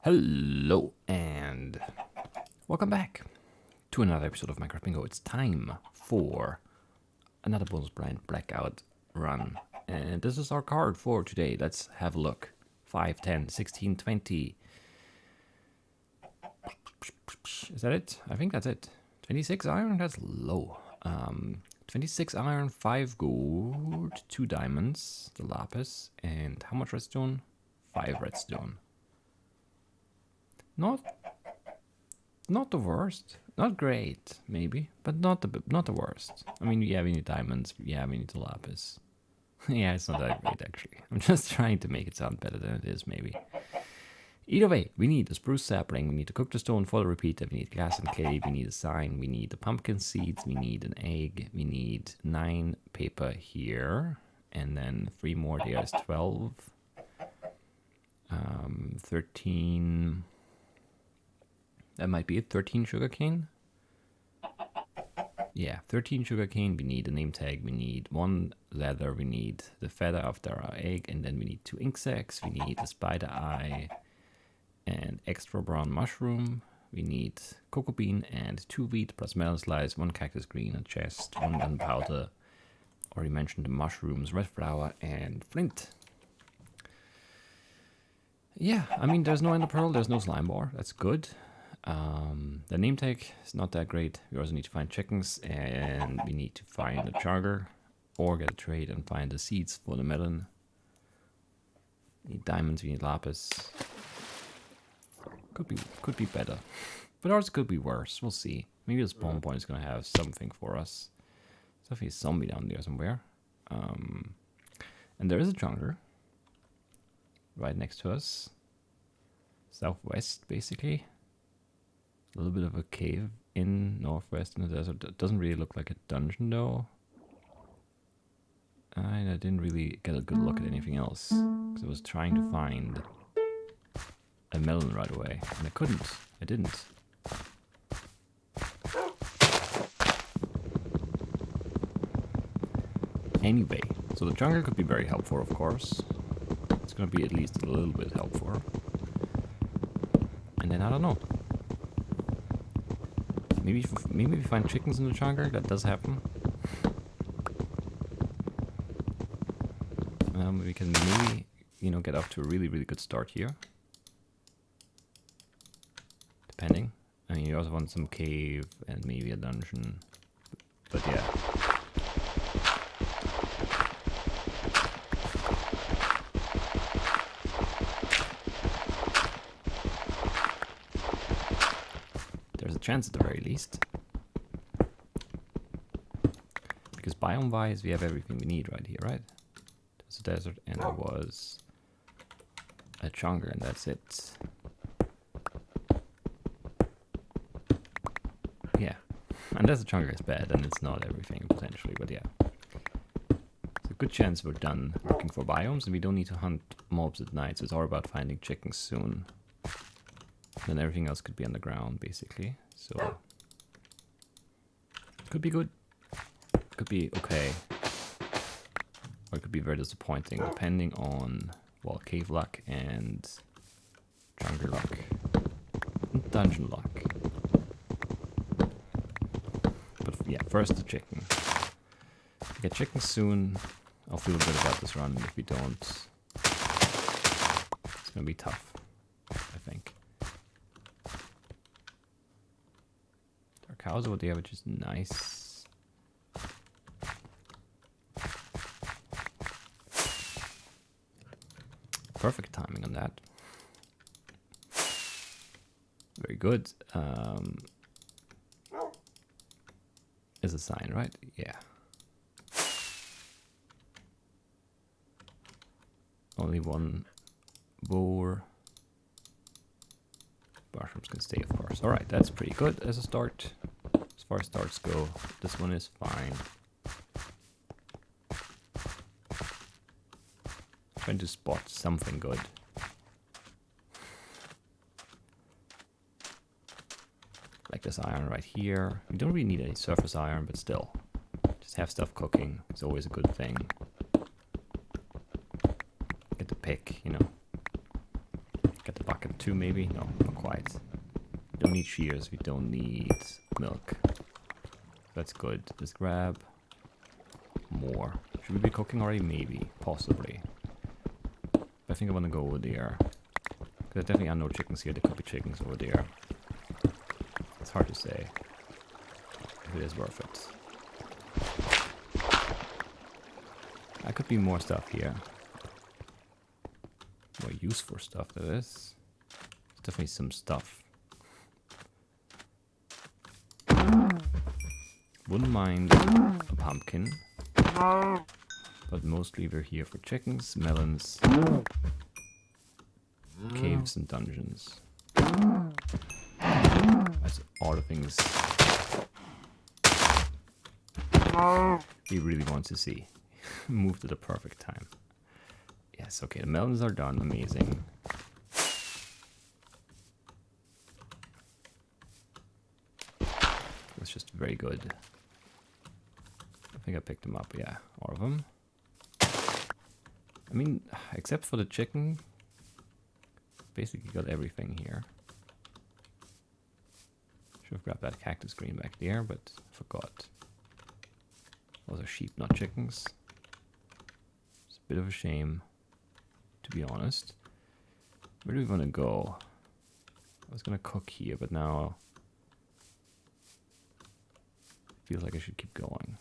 Hello and welcome back to another episode of Minecraft Bingo. It's time for another bonus blind Blackout run. And this is our card for today. Let's have a look. 5, 10, 16, 20. Is that it? I think that's it. 26 iron? That's low. 26 iron, 5 gold, 2 diamonds, the lapis, and how much redstone? 5 redstone. Not the worst. Not great, maybe, but not the worst. I mean, yeah, we need diamonds. Yeah, we need the lapis. Yeah, it's not that great actually. I'm just trying to make it sound better than it is, maybe. Either way, we need a spruce sapling. We need to cook the stone for the repeater. We need glass and clay. We need a sign. We need the pumpkin seeds. We need an egg. We need 9 paper here, and then 3 more. There's 12. 13. That might be it. 13 sugarcane. Yeah, 13 sugarcane. We need a name tag. We need 1 leather. We need the feather after our egg. And then we need 2 ink sacs. We need a spider eye and extra brown mushroom. We need cocoa bean and 2 wheat plus melon slice, 1 cactus green, a chest, 1 gunpowder. Already mentioned the mushrooms, red flour, and flint. Yeah, I mean, there's no ender pearl. There's no slime bar. That's good. The name tag is not that great. We also need to find chickens, and we need to find a charger or get a trade and find the seeds for the melon. We need diamonds, we need lapis. Could be better, but ours could be worse. We'll see. Maybe the spawn point is gonna have something for us. There's definitely a zombie down there somewhere. And there is a jungle right next to us, southwest basically. A little bit of a cave in northwest in the desert. It doesn't really look like a dungeon though. I didn't really get a good look at anything else because I was trying to find a melon right away and I couldn't. I didn't. Anyway, so the jungle could be very helpful, of course. It's gonna be at least a little bit helpful. And then I don't know. Maybe we find chickens in the jungle. That does happen. We can maybe, get off to a really, really good start here. Depending. I mean, you also want some cave and maybe a dungeon. But yeah. There's a chance at the very least. Because biome-wise, we have everything we need right here, right? There's a desert and there was a jungle and that's it. Yeah. Unless the jungle is bad, then it's not everything potentially, but yeah. It's a good chance we're done looking for biomes and we don't need to hunt mobs at night, so it's all about finding chickens soon. Then everything else could be on the ground, basically. So, could be good. Could be okay. Or it could be very disappointing, depending on, well, cave luck and jungle luck. And dungeon luck. But yeah, first the chicken. If we get chickens soon, I'll feel good about this run. If we don't, it's gonna be tough, I think. Cows over there, which is nice. Perfect timing on that. Very good. Is a sign, right? Yeah. Only 1 boar. Mushrooms can stay, of course. Alright, that's pretty good as a start. As far as starts go, this one is fine. Trying to spot something good. Like this iron right here. We don't really need any surface iron, but still. Just have stuff cooking. It's always a good thing. Get the pick, Get the bucket 2 maybe? No, not quite. Don't need shears, we don't need milk. That's good. Just grab more. Should we be cooking already? Maybe. Possibly. But I think I want to go over there. Because there definitely are no chickens here. There could be chickens over there. It's hard to say if it is worth it. There could be more stuff here. More useful stuff, that is. There's definitely some stuff. Wouldn't mind a pumpkin. But mostly we're here for chickens, melons, caves and dungeons. That's all the things he really wants to see. Moved at the perfect time. Yes, okay, the melons are done. Amazing. That's just very good. I think I picked them up, yeah, all of them. I mean, except for the chicken, basically got everything here. Should have grabbed that cactus green back there, but forgot. Those are sheep, not chickens. It's a bit of a shame, to be honest. Where do we want to go? I was gonna cook here, but now feels like I should keep going.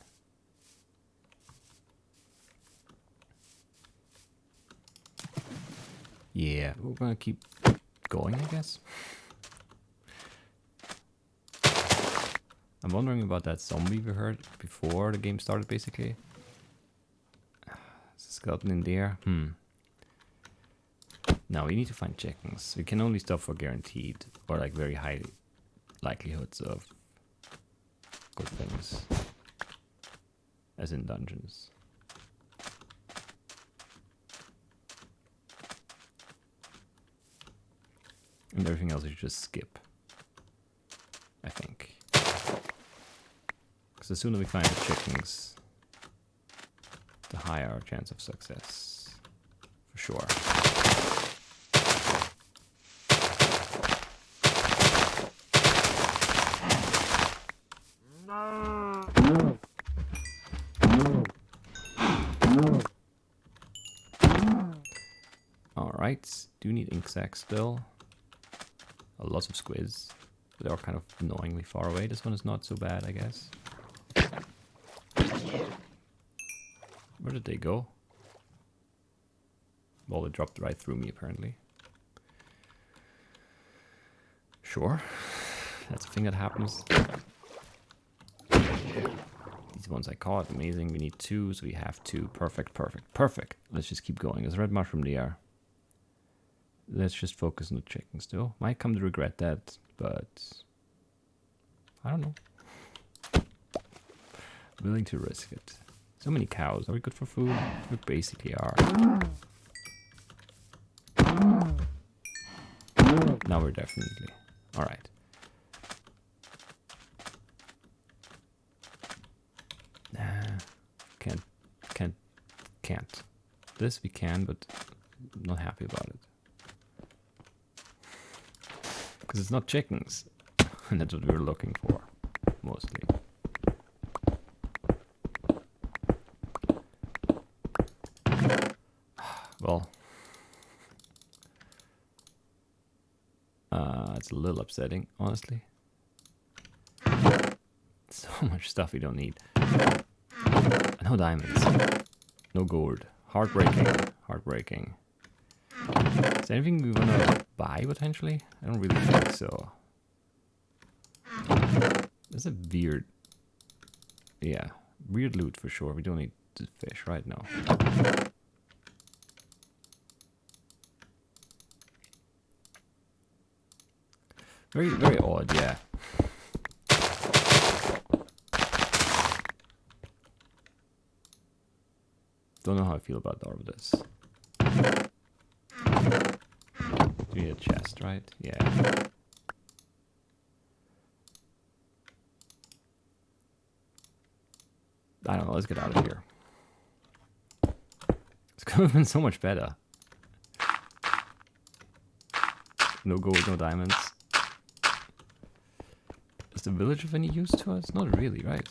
Yeah, we're gonna keep going, I guess. I'm wondering about that zombie we heard before the game started, basically. There's a skeleton in there. Now we need to find chickens. We can only stop for guaranteed or like very high likelihoods of good things. As in dungeons. And everything else we should just skip. I think. Because the sooner we find the chickens, the higher our chance of success. For sure. Alright, do need ink sacs still. A lot of squids. They are kind of annoyingly far away. This one is not so bad, I guess. Where did they go? Well, they dropped right through me, apparently. Sure. That's a thing that happens. These ones I caught. Amazing. We need 2, so we have 2. Perfect, perfect, perfect. Let's just keep going. There's a red mushroom there. Let's just focus on the chicken still. Might come to regret that, but I don't know. Willing to risk it. So many cows. Are we good for food? We basically are. Now we're definitely. Alright. Can't. This we can, but I'm not happy about it. Because it's not chickens. And that's what we were looking for, mostly. Well, it's a little upsetting, honestly. So much stuff we don't need. No diamonds. No gold. Heartbreaking. Heartbreaking. Is there anything we want to buy, potentially? I don't really think so. There's a weird... Yeah, weird loot for sure. We don't need to fish right now. Very, very odd, yeah. Don't know how I feel about all of this. Do you need a chest, right? Yeah. I don't know, let's get out of here. This could have been so much better. No gold, no diamonds. Is the village of any use to us? Not really, right?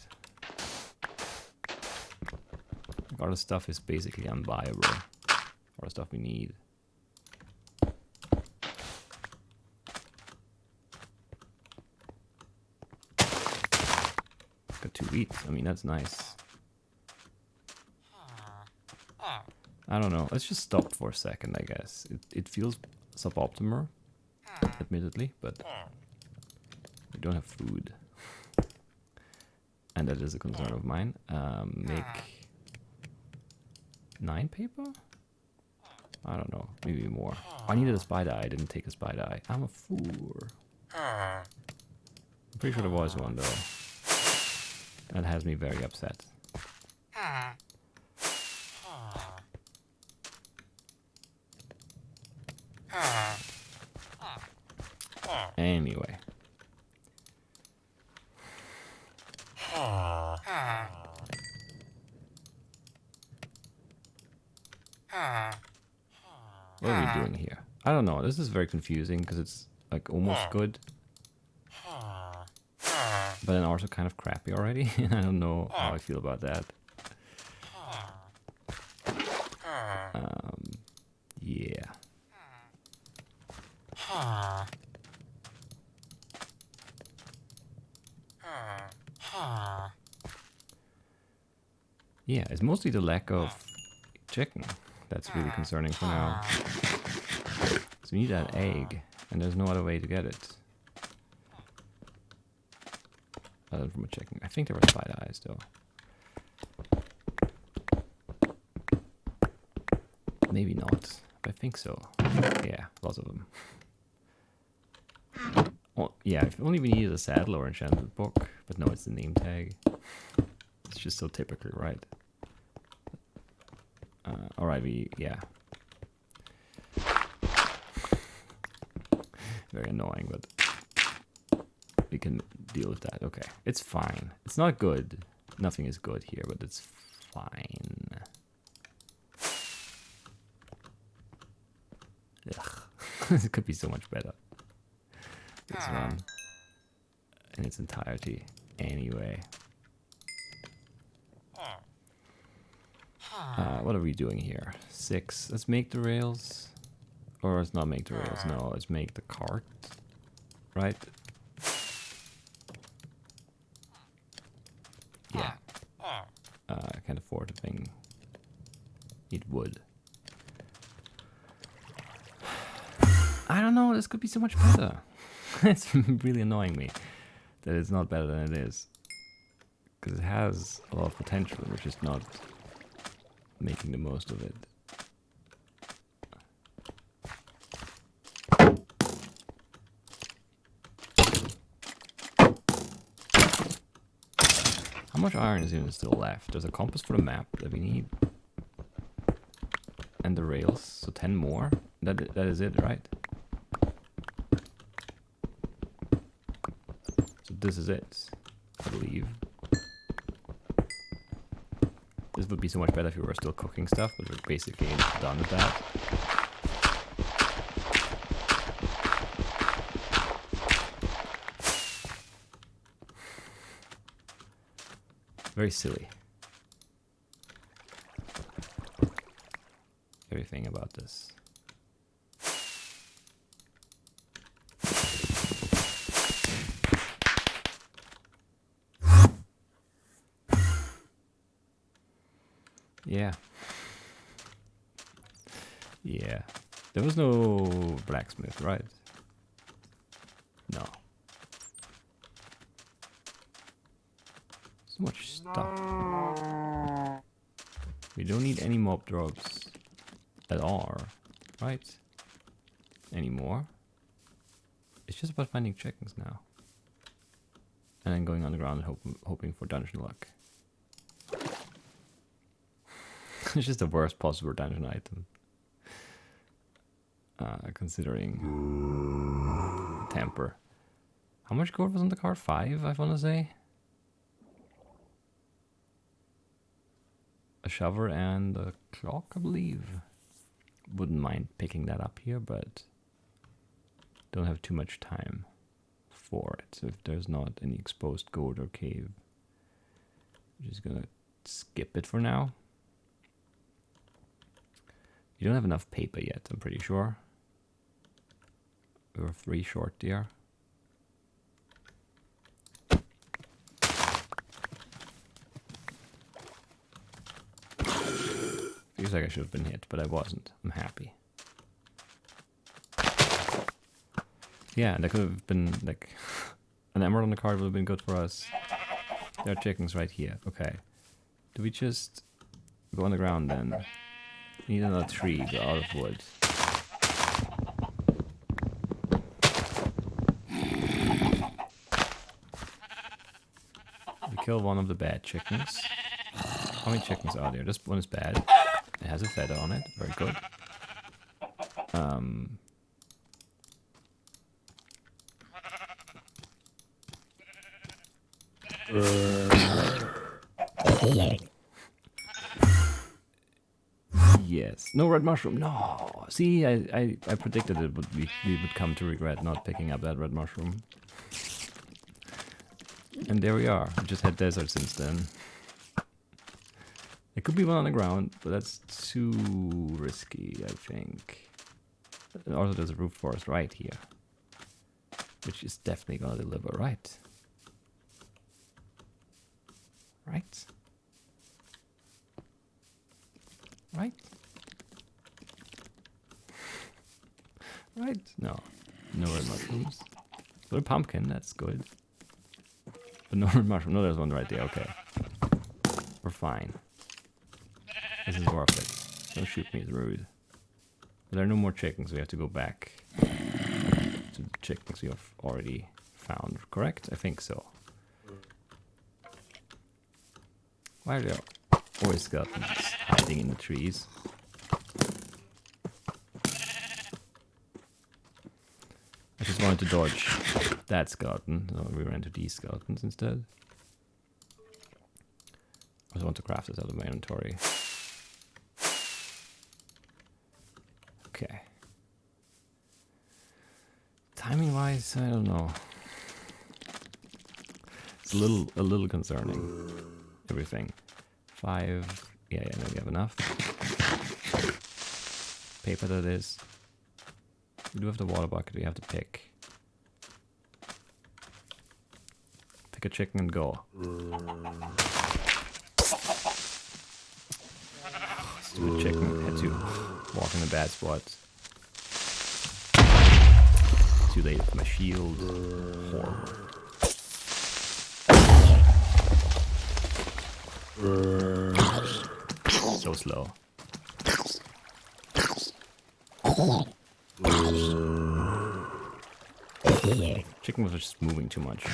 All the stuff is basically unbuyable. All the stuff we need. Got 2 wheat. I mean, that's nice. I don't know. Let's just stop for a second, I guess. It feels suboptimal, admittedly, but we don't have food. And that is a concern of mine. Make 9 paper? I don't know. Maybe more. I needed a spider eye. I didn't take a spider eye. I'm a fool. I'm pretty sure there was one, though. That has me very upset. Anyway. What are we doing here? I don't know. This is very confusing because it's like almost good. But then also kind of crappy already. I don't know how I feel about that. Yeah. Yeah, it's mostly the lack of chicken that's really concerning for now. So we need that egg, and there's no other way to get it. Other than from a chicken. I think there were spider eyes, though. Maybe not, but I think so. Yeah, lots of them. Well, yeah, if only we needed a saddle or enchanted book, but no, it's the name tag. It's just so typical, right? Alright, yeah. Very annoying, but we can deal with that. Okay, it's fine. It's not good. Nothing is good here, but it's fine. Ugh. It could be so much better. This run in its entirety. Anyway. What are we doing here? 6. Let's make the rails. Or let's not make the rails. No, let's make the cart. Right? Yeah. I can't afford the thing. Need wood. I don't know, this could be so much better. It's really annoying me that it's not better than it is. Because it has a lot of potential, and we're just not making the most of it. How much iron is even still left? There's a compass for the map that we need. And the rails, so 10 more. That is it, right? So this is it, I believe. This would be so much better if we were still cooking stuff, but we're basically done with that. Very silly. Everything about this. Yeah. Yeah. There was no blacksmith, right? No. So much stuff. We don't need any mob drops at all, right? Anymore. It's just about finding chickens now. And then going underground and hoping for dungeon luck. It's just the worst possible dungeon item. Considering temper. How much gold was on the card? 5, I want to say. A shovel and a clock, I believe. Wouldn't mind picking that up here, but don't have too much time for it. So if there's not any exposed gold or cave, I'm just gonna skip it for now. You don't have enough paper yet, I'm pretty sure. We're 3 short there. Feels like I should have been hit, but I wasn't. I'm happy. Yeah, that could have been like an emerald on the card would have been good for us. There are chickens right here. Okay. Do we just go on the ground then? Need another tree, but out of wood. We kill one of the bad chickens. How many chickens are there? This one is bad. It has a feather on it. Very good. Yes. No red mushroom. No. See, I predicted it would we would come to regret not picking up that red mushroom. And there we are. We just had desert since then. There could be one on the ground, but that's too risky, I think. And also there's a roof forest right here, which is definitely gonna deliver, right? Right? Right? Right? No. No red mushrooms. But a pumpkin, that's good. But no red mushroom. No, there's one right there, okay. We're fine. This is worth it. Don't shoot me, it's rude. But there are no more chickens, we have to go back to the chickens we have already found, correct? I think so. Why are there always skeletons hiding in the trees? I just wanted to dodge that skeleton, so we ran into these skeletons instead. I just want to craft this out of my inventory. Okay. Timing wise, I don't know. It's a little concerning. Everything. 5. Yeah, no, we have enough. Paper that is. We do have the water bucket, we have to pick. Pick a chicken and go. Stupid chicken had to walk in a bad spot. Too late with my shield. Horrible. So slow. Chicken was just moving too much.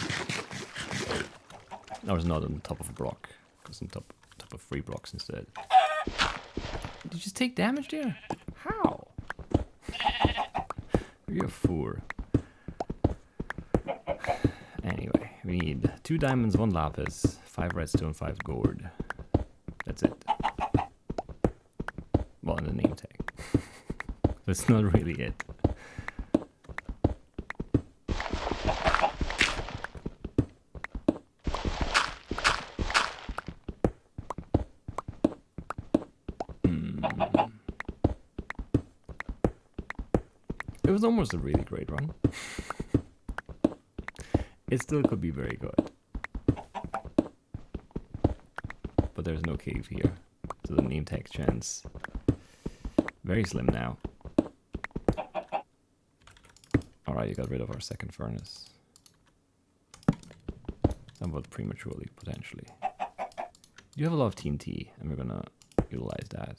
I was not on top of a block. I was on top of 3 blocks instead. Did you just take damage there? How? You're a fool. Anyway, we need 2 diamonds, 1 lapis, 5 redstone, 5 gold. That's it. Well, in the name tag. That's not really it. It was almost a really great run. It still could be very good. But there's no cave here. So the name tag chance very slim now. Alright, you got rid of our second furnace. Somewhat prematurely, potentially. You have a lot of TNT, and we're gonna utilize that.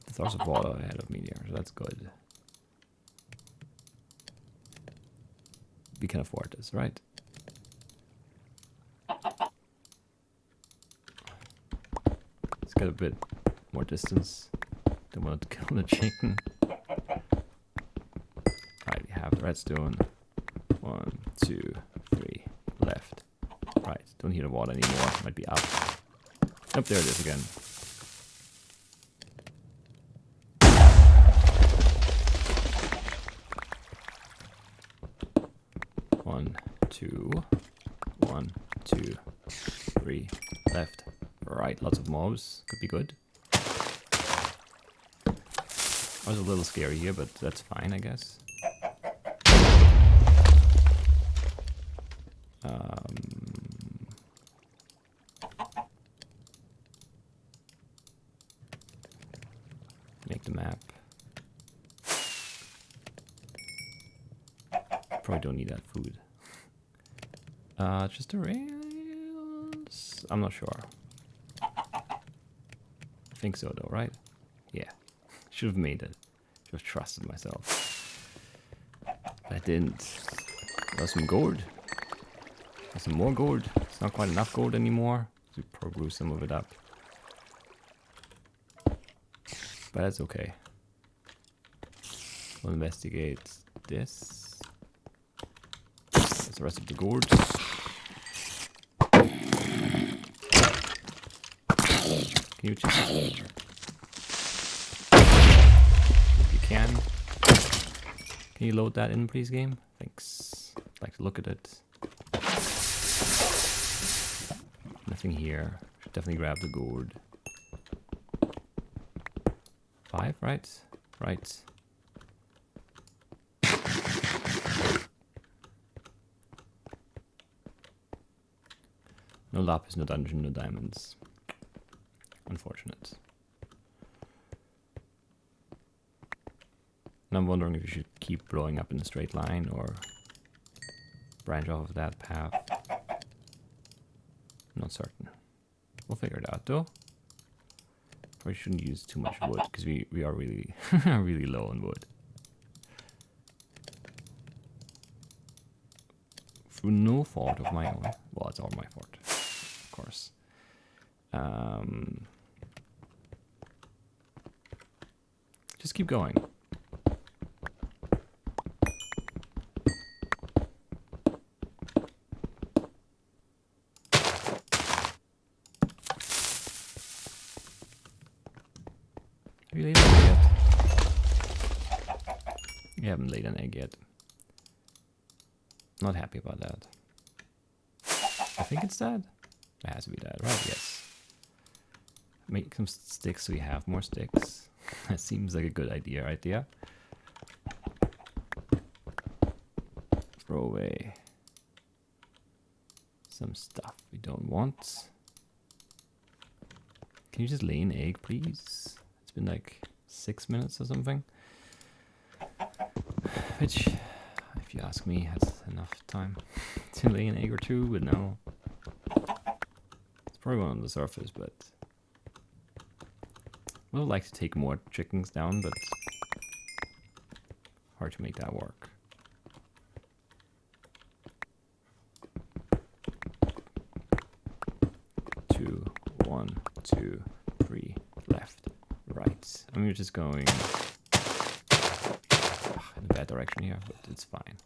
The source of water ahead of me there, so that's good. We can afford this, right? Let's get a bit more distance. Don't want to kill the chicken. Alright, we have the redstone. 1, 2, 3, left. Right, don't hear the water anymore. Might be up. Up there it is again. 2, 1, 2, 3, left, right. Lots of mobs. Could be good. I was a little scary here, but that's fine, I guess. Make the map. Probably don't need that food. Just the rails? I'm not sure. I think so though, right? Yeah. Should have made it. Should have trusted myself. But I didn't. Got some gold. Got some more gold. It's not quite enough gold anymore. We probably blew some of it up. But that's okay. We'll investigate this. That's the rest of the gold. Can you just... If you can you load that in, please, game? Thanks. I'd like to look at it. Nothing here. Should definitely grab the gold. 5, right? Right. No lapis, no dungeon, no diamonds. Unfortunate. And I'm wondering if you should keep blowing up in a straight line or branch off of that path. Not certain. We'll figure it out though. Probably shouldn't use too much wood because we are really really low on wood. Through no fault of my own. Well, it's all my fault, of course. Just keep going. Have you laid an egg yet? You haven't laid an egg yet. Not happy about that. I think it's that. It has to be that, right? Yes. Make some sticks so we have more sticks. That seems like a good idea, right there. Throw away some stuff we don't want. Can you just lay an egg, please? It's been like 6 minutes or something. Which, if you ask me, that's enough time to lay an egg or two, but no. It's probably one on the surface, but I would like to take more chickens down, but hard to make that work. Two, 1, 2, 3, left, right. I mean, we're just going in a bad direction here, but it's fine.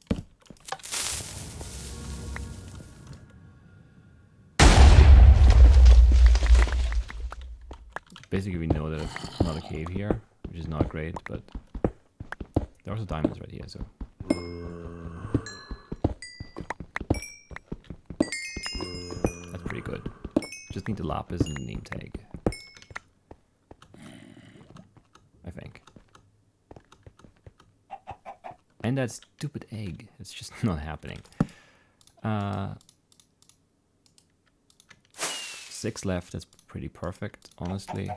Basically, we know that it's not a cave here, which is not great, but there are also diamonds right here, so. That's pretty good. Just need the lapis and the name tag. I think. And that stupid egg. It's just not happening. 6 left, that's pretty perfect, honestly.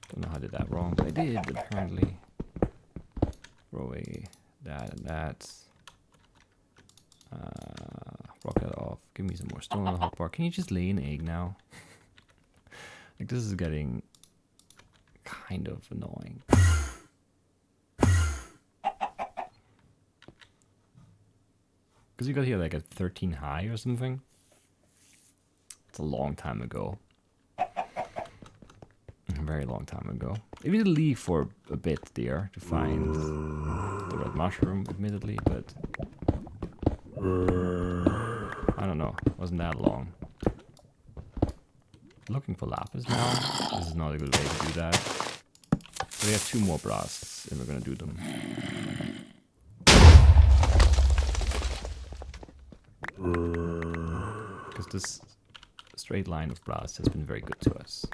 Don't know how I did that wrong, but I did, apparently. Throw away that and that. Rock that off. Give me some more stone on the hotbar. Can you just lay an egg now? Like, this is getting kind of annoying. Because you got here like at 13 high or something. It's a long time ago. A very long time ago. We did leave for a bit there to find the red mushroom, admittedly, but I don't know. It wasn't that long. Looking for lapis now. This is not a good way to do that. We have 2 more blasts, and we're gonna do them. Because this straight line of blast has been very good to us.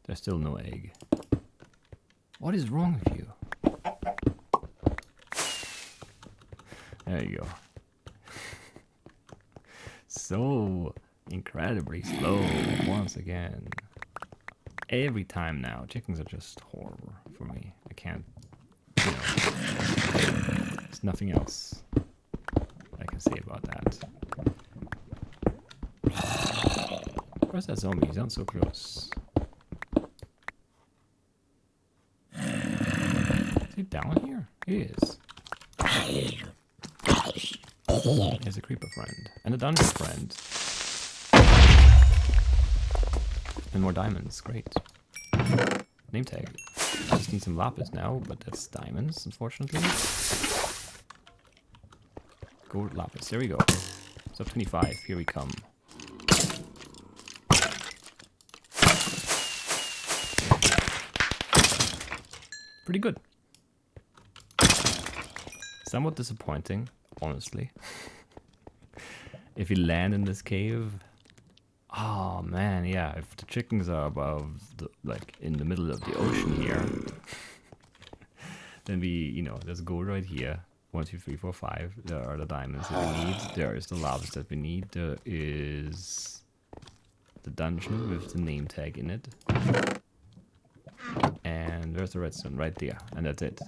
There's still no egg. What is wrong with you? There you go. So incredibly slow once again. Every time now. Chickens are just horrible for me. I can't, you know. There's nothing else I can say about that. Where's that zombie? He's not so close. Is he down here? He is. There's a creeper friend. And a dungeon friend. And more diamonds. Great. Name tag. I just need some lapis now, but that's diamonds, unfortunately. Gold lapis. There we go. Sub 25. Here we come. Pretty good. Somewhat disappointing, honestly. If you land in this cave, oh man, yeah. If the chickens are above, like in the middle of the ocean here, then we, you know, there's gold right here. 1, 2, 3, 4, 5. There are the diamonds that we need. There is the lavas that we need. There is the dungeon with the name tag in it. And there's the redstone right there, and that's it.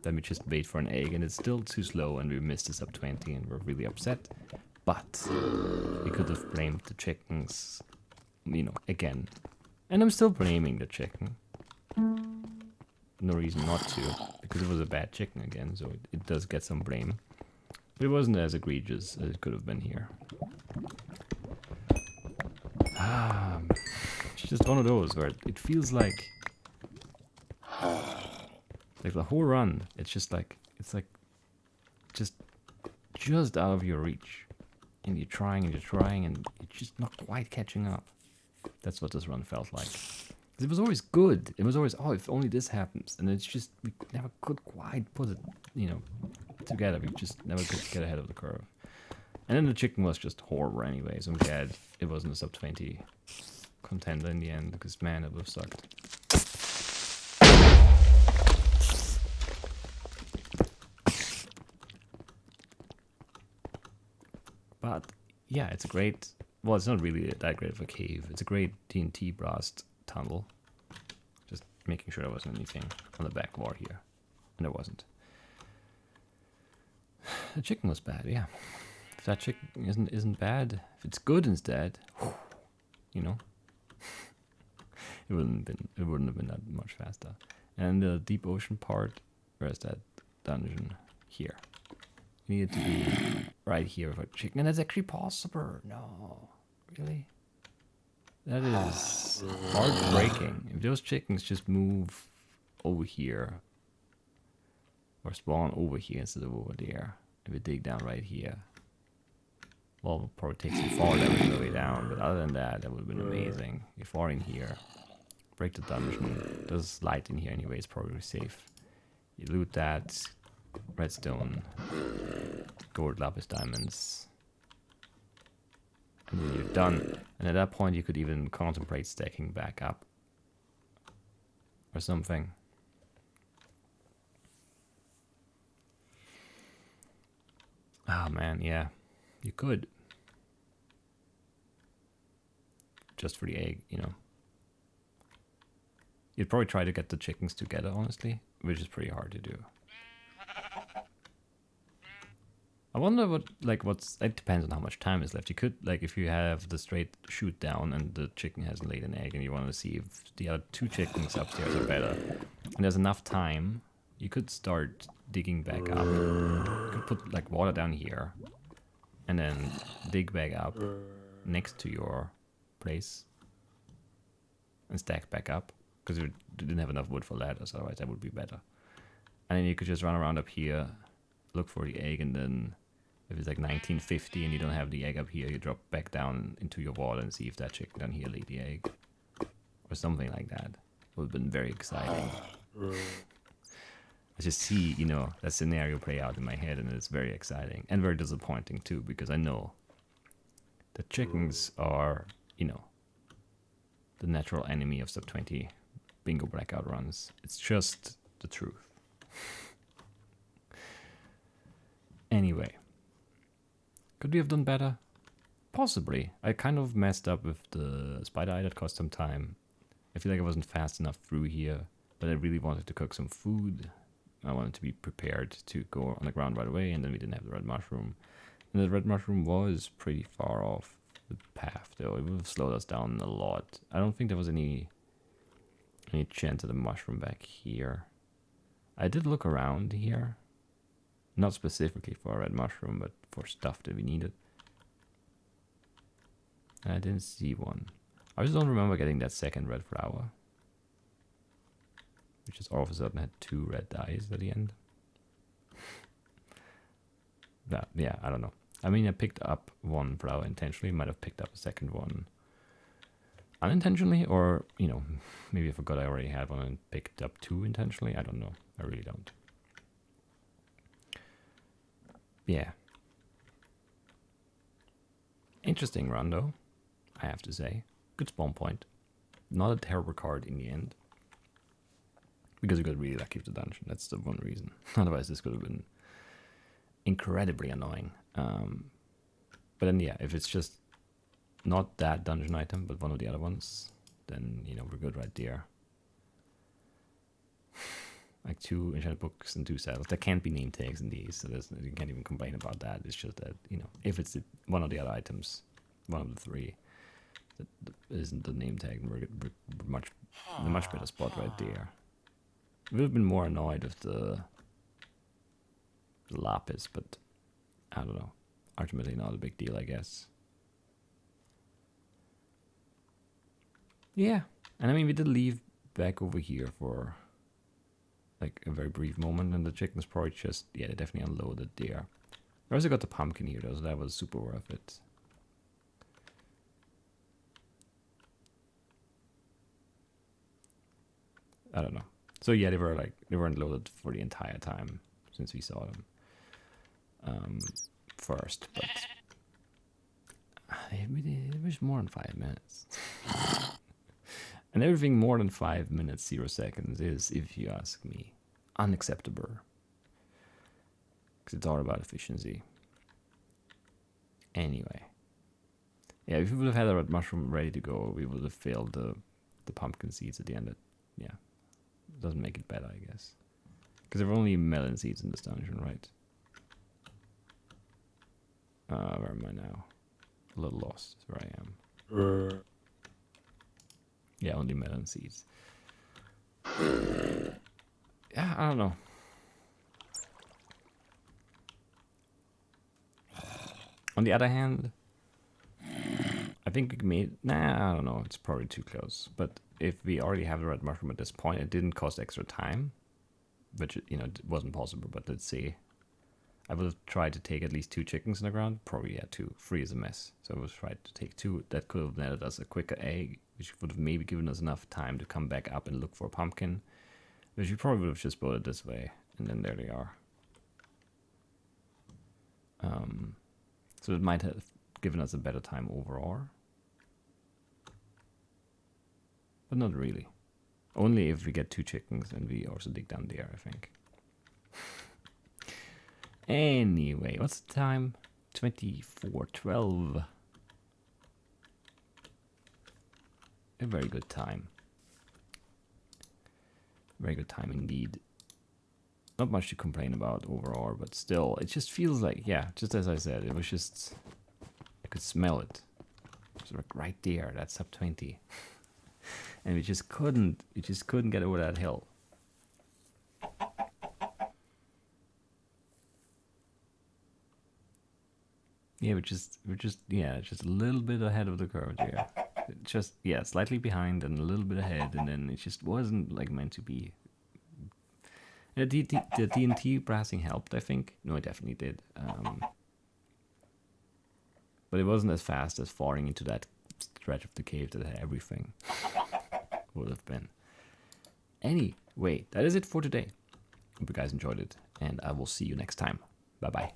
Then we just wait for an egg, and it's still too slow, and we missed the sub 20, and we're really upset. But we could have blamed the chickens, you know, again. And I'm still blaming the chicken. No reason not to, because it was a bad chicken again, so it does get some blame. But it wasn't as egregious as it could have been here. It's just one of those where it feels like the whole run, it's like just out of your reach, and you're trying and you're just not quite catching up. That's what this run felt like. It was always good. It was always, oh, if only this happens, and it's just we never could quite put it, you know, together. We just never could get ahead of the curve. And then the chicken was just horrible anyway, so I'm glad it wasn't a sub 20 contender in the end, because man, it would have sucked. But yeah, it's a great, well, it's not really that great of a cave. It's a great TNT blast tunnel. Just making sure there wasn't anything on the back wall here. And there wasn't. The chicken was bad, yeah. If that chicken isn't bad, if it's good instead, you know, it wouldn't have been that much faster. And the deep ocean part, where's that dungeon? Here. Needed to be right here for chicken, and that's actually possible. No, really? That is heartbreaking. If those chickens just move over here, or spawn over here instead of over there, if we dig down right here, well, we'll probably take some fall damage on the way down, but other than that, that would have been amazing. You fall in here, break the dungeon, there's light in here anyway, it's probably safe. You loot that, redstone, gold, lapis, diamonds, and then you're done. And at that point you could even contemplate stacking back up or something. Oh man, yeah, you could, just for the egg, you know. You'd probably try to get the chickens together, honestly, which is pretty hard to do. I wonder what's, it depends on how much time is left. You could, like, if you have the straight shoot down and the chicken hasn't laid an egg and you want to see if the other 2 chickens upstairs are better, and there's enough time, you could start digging back up. You could put, like, water down here and then dig back up next to your place and stack back up, because you didn't have enough wood for ladders, otherwise that would be better. And then you could just run around up here, look for the egg, and then if it's like 1950 and you don't have the egg up here, you drop back down into your water and see if that chicken down here laid the egg. Or something like that. It would have been very exciting. I just see, you know, that scenario play out in my head, and it's very exciting. And very disappointing too, because I know that chickens are, you know, the natural enemy of sub 20 bingo blackout runs. It's just the truth. Anyway, could we have done better? Possibly. I kind of messed up with the spider eye that cost some time. I feel like I wasn't fast enough through here, but I really wanted to cook some food. I wanted to be prepared to go on the ground right away, and then we didn't have the red mushroom. And the red mushroom was pretty far off the path, though. It would have slowed us down a lot. I don't think there was any chance of the mushroom back here. I did look around here. Not specifically for a red mushroom, but for stuff that we needed. And I didn't see one. I just don't remember getting that second red flower. Which just all of a sudden had 2 red dyes at the end. That, yeah, I don't know. I mean, I picked up 1 flower intentionally. Might have picked up a second one unintentionally. Or, you know, maybe I forgot I already had one and picked up 2 intentionally. I don't know. I really don't. Yeah. Interesting run, though, I have to say. Good spawn point. Not a terrible card in the end. Because we got really lucky with the dungeon. That's the one reason. Otherwise, this could have been incredibly annoying. But then, yeah, if it's just not that dungeon item, but one of the other ones, then, you know, we're good right there. Like 2 enchanted books and 2 saddles. There can't be name tags in these, so you can't even complain about that. It's just that, you know, if it's one of the other items, one of the 3, that isn't the name tag, we're in a much better spot right there. We would have been more annoyed with the lapis, but I don't know. Ultimately, not a big deal, I guess. Yeah, and I mean, we did leave back over here for like a very brief moment, and the chickens probably just, yeah, they definitely unloaded there. I also got the pumpkin here, though, so that was super worth it. I don't know. So yeah, they weren't loaded for the entire time since we saw them first, but it was more than 5 minutes. And everything more than 5 minutes, 0 seconds is, if you ask me, unacceptable. Because it's all about efficiency. Anyway. Yeah, if we would have had a red mushroom ready to go, we would have failed the pumpkin seeds at the end. Yeah. It doesn't make it better, I guess. Because there are only melon seeds in this dungeon, right? Where am I now? A little lost is where I am. Yeah, only melon seeds. Yeah, I don't know. On the other hand, I think we made... Nah, I don't know. It's probably too close. But if we already have the red mushroom at this point, it didn't cost extra time. Which, you know, it wasn't possible. But let's see. I would have tried to take at least 2 chickens in the ground. Probably, yeah, 2. 3 is a mess. So I would have tried to take 2. That could have netted us a quicker egg, which would have maybe given us enough time to come back up and look for a pumpkin. Which we probably would have just bought it this way. And then there they are. So it might have given us a better time overall. But not really. Only if we get 2 chickens and we also dig down there, I think. Anyway, what's the time? 24:12. A very good time. Very good time indeed. Not much to complain about overall, but still, it just feels like, yeah, just as I said, it was just, I could smell it. It was like right there, that's sub 20. And we just couldn't get over that hill. Yeah, we're just a little bit ahead of the curve there. Just, yeah, slightly behind and a little bit ahead, and then it just wasn't like meant to be. The TNT blasting helped, I think. No, it definitely did. But it wasn't as fast as falling into that stretch of the cave that everything would have been. Anyway, that is it for today. Hope you guys enjoyed it, and I will see you next time. Bye bye.